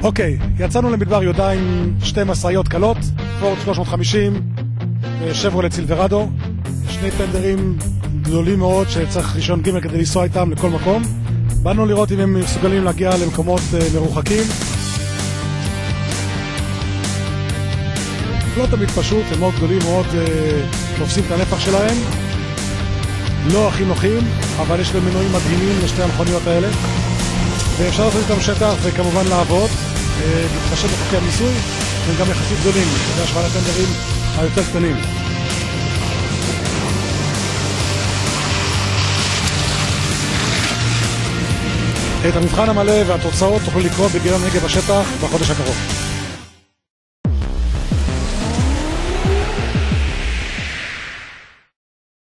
אוקיי, יצאנו למדבר יהודה עם שתי משאיות קלות, פורד 350 ושברולט סילברדו, שני טנדרים גדולים מאוד שצריך רישיון ג' כדי לנסוע איתם לכל מקום. באנו לראות אם הם מסוגלים להגיע למקומות מרוחקים. לא תמיד פשוט, הם מאוד גדולים, מאוד תופסים את הנפח שלהם, לא הכי נוחים, אבל יש להם מנועים מדהימים לשתי המכוניות האלה, ואפשר לעשות איתם שטח וכמובן לעבוד, להתחשב בחוקי המיסוי. הם גם יחסית גדולים בהשוואה לטנדרים היותר קטנים. את המבחן המלא והתוצאות תוכלו לקרוא בגיליון רגב השטח בחודש הקרוב.